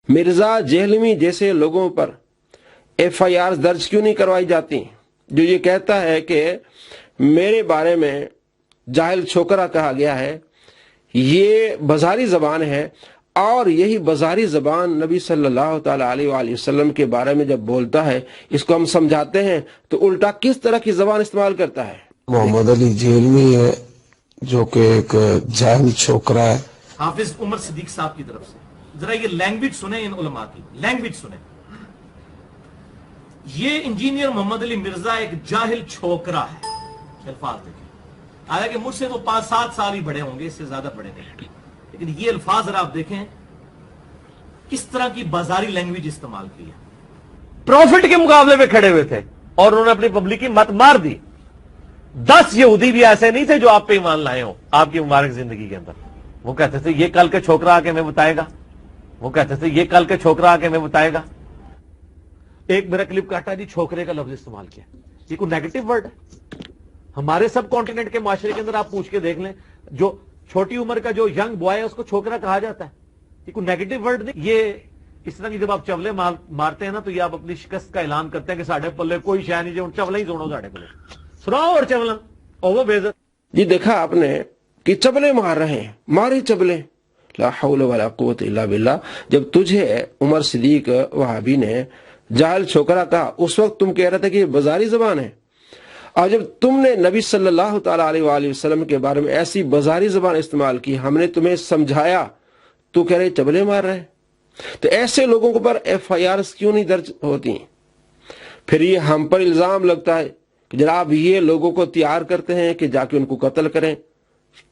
मिर्जा जेहलवी जैसे लोगों पर FIR दर्ज क्यों नहीं करवाई जाती, जो ये कहता है कि मेरे बारे में जाहिल छोकरा कहा गया है। ये बाजारी जबान है, और यही बाजारी जबान नबी सल्लल्लाहु ताला अलैहि वसल्लम के बारे में जब बोलता है, इसको हम समझाते हैं तो उल्टा किस तरह की जबान इस्तेमाल करता है। मोहम्मद अली जेहलवी है जो कि एक जाहिल छोकरा है। हाफिज उमर सिद्दीक साहब की तरफ से जरा ये लैंग्वेज सुने, इन उलमा की लैंग्वेज सुने। ये इंजीनियर मोहम्मद अली मिर्जा एक जाहिल छोकरा है, अल्फाज देखें। हालांकि मुझसे तो 5-7 साल ही बड़े होंगे, इससे ज्यादा बड़े नहीं, लेकिन ये अल्फाज जरा आप देखें किस तरह की बाजारी लैंग्वेज इस्तेमाल की है। प्रॉफिट के मुकाबले में खड़े हुए थे और उन्होंने अपनी पब्लिक की मत मार दी। 10 यहूदी भी ऐसे नहीं थे जो आप पे ईमान लाए हो आपकी मुबारक जिंदगी के अंदर। वो कहते थे ये कल के छोकरा आके हमें बताएगा, वो कहते थे ये कल के छोकरा आके हमें बताएगा। एक मेरा क्लिप काटा जी, छोकरे का लफ्ज इस्तेमाल किया। ये कोई नेगेटिव वर्ड है? हमारे सब कॉन्टिनेंट के माशरे के अंदर आप पूछ के देख लें, जो छोटी उम्र का जो यंग बॉय है उसको छोकरा कहा जाता है। ये कोई नेगेटिव वर्ड नहीं। ये इस तरह की जब आप चवले मारते हैं ना, तो ये आप अपनी शिकस्त का ऐलान करते हैं कि साढ़े पल्ले कोई शय नहीं, जो चवला ही सुनो साढ़े पल्ले सुनाओ और चवला ओवर बेइज्जत। ये देखा आपने कि चबले मार रहे हैं, मारे चबले, ला हौल वला कुव्वत इल्ला बिल्लाह। जब तुझे उमर सिद्दीक वहाबी ने जाहिल छोकरा कहा, उस वक्त तुम कह रहे थे कि ये बाजारी जबान है, और जब तुमने नबी सल्लल्लाहु ताला अलैहि वसल्लम के बारे में ऐसी बाजारी जबान इस्तेमाल की, हमने तुम्हें समझाया, तो कह रहे चबले मार रहे। तो ऐसे लोगों के ऊपर FIR क्यों नहीं दर्ज होती? फिर ये हम पर इल्जाम लगता है कि जनाब ये लोगों को तैयार करते हैं कि जाके उनको कत्ल करें।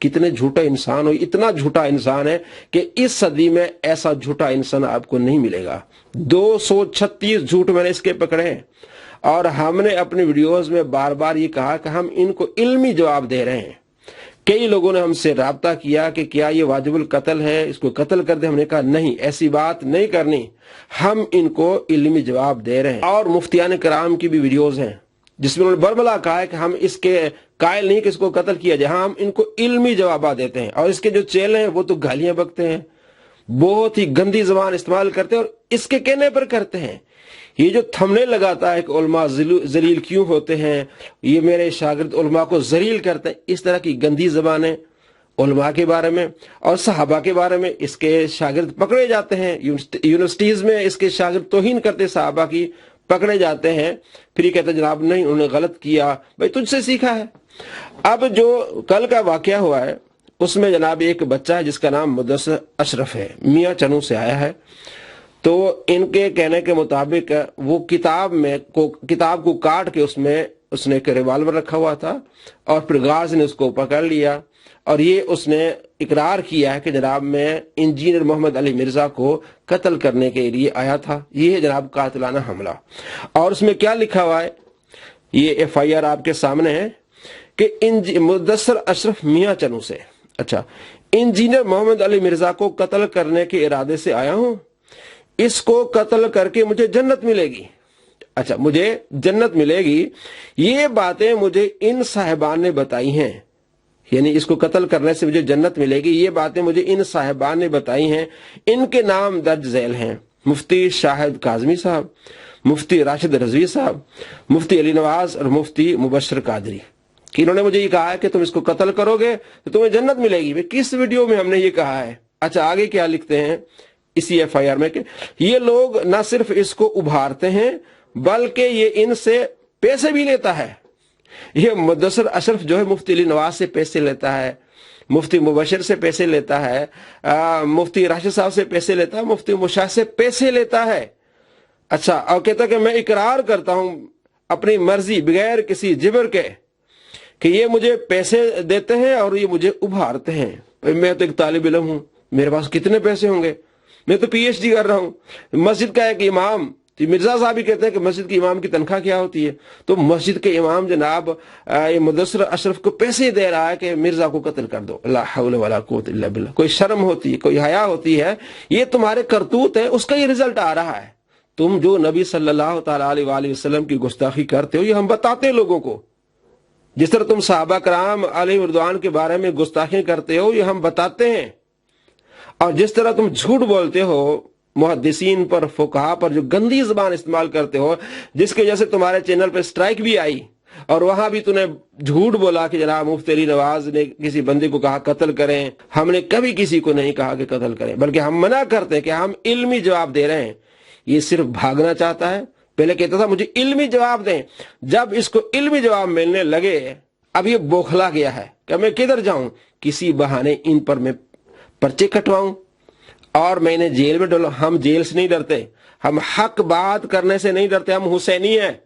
कितने झूठा इंसान हो, इतना झूठा इंसान है कि इस सदी में ऐसा झूठा इंसान आपको नहीं मिलेगा। 236 झूठ मैंने इसके पकड़े हैं, और हमने अपने वीडियोस में बार बार ये कहा कि हम इनको इल्मी जवाब दे रहे हैं। कई लोगों ने हमसे राब्ता किया कि क्या ये वाजिबुल कत्ल है, इसको कत्ल कर दे। हमने कहा नहीं, ऐसी बात नहीं करनी, हम इनको इल्मी जवाब दे रहे हैं। और मुफ्तियान कराम की भी वीडियोस हैं जिसमें उन्होंने बरबला कहा है कि हम इसके कायल नहीं कि इसको कत्ल किया जाए, हम इनको इल्मी जवाब देते हैं। और इसके जो चेले हैं वो तो गालियां बकते हैं, बहुत ही गंदी जबान इस्तेमाल करते हैं, और इसके कहने पर करते हैं। ये जो थंबनेल लगाता है कि उलमा जलील क्यों होते हैं, ये मेरे शागिर्द उलमा को जलील करते हैं, इस तरह की गंदी जबानें उलमा के बारे में और सहाबा के बारे में इसके शागिर्द पकड़े जाते हैं। यूनिवर्सिटीज में इसके शागिर्द तौहीन करते सहाबा की पकड़े जाते हैं। फिर ये कहते जनाब नहीं, उन्होंने गलत किया, भाई तुझसे सीखा है। अब जो कल का वाकया हुआ है उसमें जनाब एक बच्चा है जिसका नाम मुदस्सिर अशरफ है, मियाँ चनू से आया है। तो इनके कहने के मुताबिक वो किताब को काट के उसने एक रिवाल्वर रखा हुआ था, और फिर गार्ड्स ने उसको पकड़ लिया, और ये उसने इकरार किया है कि जनाब मैं इंजीनियर मोहम्मद अली मिर्जा को कत्ल करने के लिए आया था। ये है जनाब कातिलाना हमला। और उसमें क्या लिखा हुआ है, ये FIR आपके सामने है कि मुदस्सिर अशरफ मियाँ चनू से, अच्छा, इंजीनियर मोहम्मद अली मिर्जा को कत्ल करने के इरादे से आया हूं, इसको कत्ल करके मुझे जन्नत मिलेगी। अच्छा, मुझे जन्नत मिलेगी, ये बातें मुझे इन साहिबान ने बताई हैं, यानी इसको कत्ल करने से मुझे जन्नत मिलेगी, ये बातें मुझे इन साहिबान ने बताई हैं। इनके नाम दर्ज झैल हैं, मुफ्ती शाहिद काजमी साहब, मुफ्ती राशिद रजवी साहब, मुफ्ती अली नवाज और मुफ्ती मुबशर कादरी, कि इन्होंने मुझे ये कहा है कि तुम इसको कत्ल करोगे तो तुम्हें जन्नत मिलेगी। भाई किस वीडियो में हमने ये कहा है? अच्छा, आगे क्या लिखते हैं इसी FIR में कि ये लोग न सिर्फ इसको उभारते हैं बल्कि ये इनसे पैसे भी लेता है। ये मुदस्सिर अशरफ जो है मुफ्ती अली नवाज से पैसे लेता है, मुफ्ती मुबशर से पैसे लेता है, मुफ्ती राशिद साहब से पैसे लेता है, मुफ्ती मुशाह से पैसे लेता है। अच्छा, और कहता है कि मैं इकरार करता हूं अपनी मर्जी बगैर किसी जिबर के कि ये मुझे पैसे देते हैं और ये मुझे उभारते हैं। मैं तो एक तालिब इल्म हूं, मेरे पास कितने पैसे होंगे, मैं तो PhD कर रहा हूं। मस्जिद का एक इमाम, तो मिर्जा साहब भी कहते हैं कि मस्जिद के इमाम की तनख्वाह क्या होती है, तो मस्जिद के इमाम जनाब ये मुदस्सिर अशरफ को पैसे दे रहा है कि मिर्जा को कत्ल कर दो। ला हौल वला कुव्वत इल्ला बिल्लाह। कोई शर्म होती है, कोई हया होती है? ये तुम्हारे करतूत है, उसका ये रिजल्ट आ रहा है। तुम जो नबी सल्लल्लाहु ताला अलैहि वसल्लम की गुस्ताखी करते हो, ये हम बताते हैं लोगों को। जिस तरह तुम सहाबा कराम अलैहिम रिदवान के बारे में गुस्ताखी करते हो, ये हम बताते हैं। और जिस तरह तुम झूठ बोलते हो मुहद्दिसीन पर, फुकहा पर जो गंदी जबान इस्तेमाल करते हो, जिसके वजह से तुम्हारे चैनल पर स्ट्राइक भी आई और वहां भी तूने झूठ बोला कि जनाब मुफ्ती अली नवाज ने किसी बंदे को कहा कत्ल करें। हमने कभी किसी को नहीं कहा कि कत्ल करें, बल्कि हम मना करते हैं कि हम इल्मी जवाब दे रहे हैं। ये सिर्फ भागना चाहता है। पहले कहता था मुझे इल्मी जवाब दें, जब इसको इल्मी जवाब मिलने लगे अब ये बौखला गया है कि मैं किधर जाऊं, किसी बहाने इन पर मैं पर्चे कटवाऊं और मैं इन्हें जेल में डालूं। हम जेल से नहीं डरते, हम हक बात करने से नहीं डरते, हम हुसैनी हैं।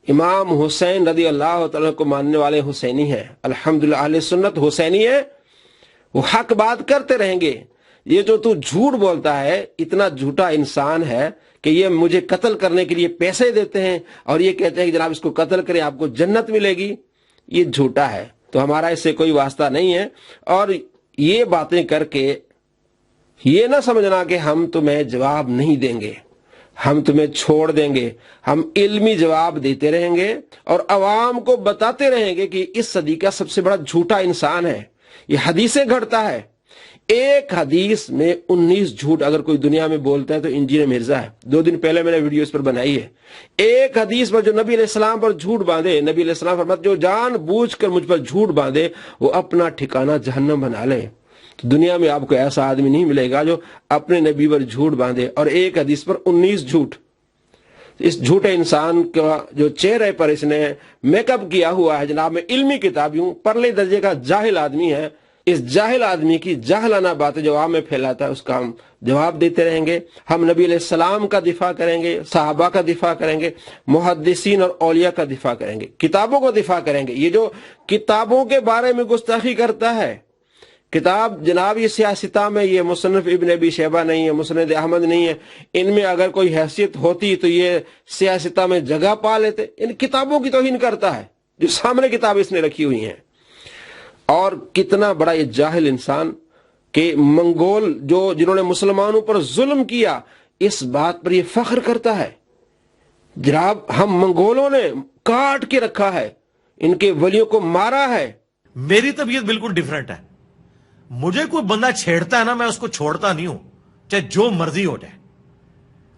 इमाम हुसैन रदी अल्लाह तआला को मानने वाले हुसैनी हैं। अल्हम्दुलिल्लाह अहले सुन्नत हुसैनी है, वो हक बात करते रहेंगे। ये जो तू झूठ बोलता है, इतना झूठा इंसान है कि ये मुझे कत्ल करने के लिए पैसे देते हैं और ये कहते हैं कि जनाब इसको कत्ल करें आपको जन्नत मिलेगी। ये झूठा है, तो हमारा इससे कोई वास्ता नहीं है। और ये बातें करके ये ना समझना कि हम तुम्हें जवाब नहीं देंगे, हम तुम्हें छोड़ देंगे। हम इल्मी जवाब देते रहेंगे और अवाम को बताते रहेंगे कि इस सदी का सबसे बड़ा झूठा इंसान है। ये हदीसें घड़ता है, एक हदीस में 19 झूठ अगर कोई दुनिया में बोलता है तो इंजीनियर मिर्जा है। 2 दिन पहले मैंने वीडियो इस पर बनाई है। एक हदीस पर जो नबी अलैहिस्सलाम पर झूठ बांधे, नबी अलैहिस्सलाम फरमाते जो जान बूझ कर मुझ पर झूठ बांधे वो अपना ठिकाना जहन्नम बना ले। तो दुनिया में आपको ऐसा आदमी नहीं मिलेगा जो अपने नबी पर झूठ बांधे, और एक हदीस पर 19 झूठ। इस झूठे इंसान का जो चेहरे पर इसने मेकअप किया हुआ है, जनाब मैं इल्मी किताबी हूं, परले दर्जे का जाहिल आदमी है। इस जाहिल आदमी की जाहलाना बातें जो आम में फैलाता है उसका हम जवाब देते रहेंगे। हम नबी अलैहिस्सलाम का दिफा करेंगे, सहाबा का दिफा करेंगे, मुहद्दिसीन और औलिया का दिफा करेंगे, किताबों का दिफा करेंगे। ये जो किताबों के बारे में गुस्ताखी करता है, किताब जनाब ये सियासता में ये मुसन्नफ इब्न अबी शैबा नहीं है, मुस्नद अहमद नहीं है, इनमें अगर कोई हैसियत होती तो ये सियासता में जगह पा लेते। इन किताबों की तौहीन करता है जो सामने किताब इसने रखी हुई हैं। और कितना बड़ा ये जाहिल इंसान कि मंगोल जो जिन्होंने मुसलमानों पर जुल्म किया, इस बात पर ये फख्र करता है। जनाब हम मंगोलों ने काट के रखा है, इनके वलियों को मारा है। मेरी तबीयत बिल्कुल डिफरेंट है। मुझे कोई बंदा छेड़ता है ना, मैं उसको छोड़ता नहीं हूं, चाहे जो मर्जी हो जाए।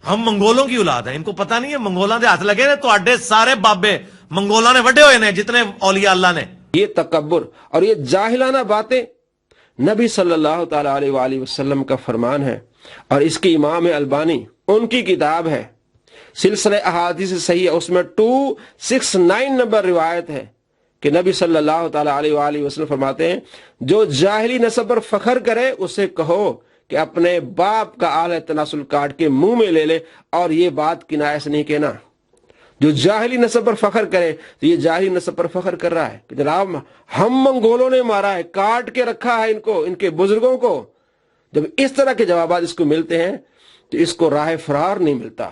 हम मंगोलों की औलाद है, इनको पता नहीं है मंगोलों के हाथ लगे ने तो आडे सारे बाबे मंगोलों ने वड्डे हुए ने, जितने औलिया अल्लाह ने। ये तकब्बुर और ये जाहिलाना बातें नबी सल्लल्लाहु तआला अलैहि वसल्लम का फरमान है, और इसके इमाम अलबानी उनकी किताब है सिलसिला अहादीस सही है, उसमें 269 नंबर रिवायत है कि नबी सल्लल्लाहु तआला अलैहि वसल्लम फरमाते हैं जो जाहिली नस्ब पर फख्र करे उसे कहो कि अपने बाप का आला तनासुल काट के मुंह में ले ले, और ये बात किनाया से नहीं कहना। जो जाहिली नस्ब पर फख्र करे तो ये जाहिली नस्ब पर फख्र कर रहा है कि जनाब हम मंगोलों ने मारा है, काट के रखा है इनको, इनके बुजुर्गों को। जब इस तरह के जवाब इसको मिलते हैं तो इसको राह फरार नहीं मिलता,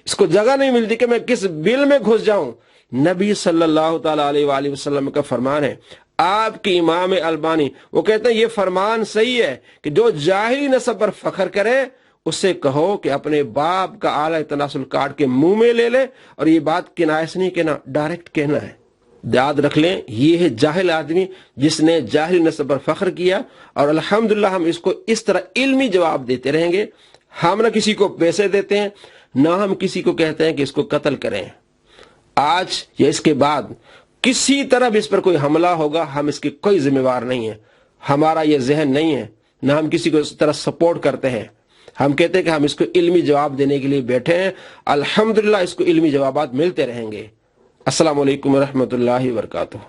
इसको जगह नहीं मिलती कि मैं किस बिल में घुस जाऊं। नबी सल्लल्लाहु तआला अलैहि वसल्लम का फरमान है, आपके इमाम अलबानी वो कहते हैं ये फरमान सही है कि जो जाहिली नस्ब पर फख्र करे उससे कहो कि अपने बाप का आला तनासुल काट के मुंह में ले ले, और ये बात किनाया से नहीं कहना, डायरेक्ट कहना है। याद रख लें, ये है जाहिल आदमी जिसने जाहिल नस्ब पर फख्र किया, और अल्हम्दुलिल्लाह हम इसको इस तरह इल्मी जवाब देते रहेंगे। हम ना किसी को पैसे देते हैं, ना हम किसी को कहते हैं कि इसको कत्ल करें। आज या इसके बाद किसी तरह भी इस पर कोई हमला होगा, हम इसके कोई जिम्मेवार नहीं है, हमारा ये जहन नहीं है, ना हम किसी को इस तरह सपोर्ट करते हैं। हम कहते हैं कि हम इसको इल्मी जवाब देने के लिए बैठे हैं। अल्हम्दुलिल्लाह इसको इल्मी जवाबात मिलते रहेंगे। अस्सलामु अलैकुम व रहमतुल्लाहि व बरकातुहू।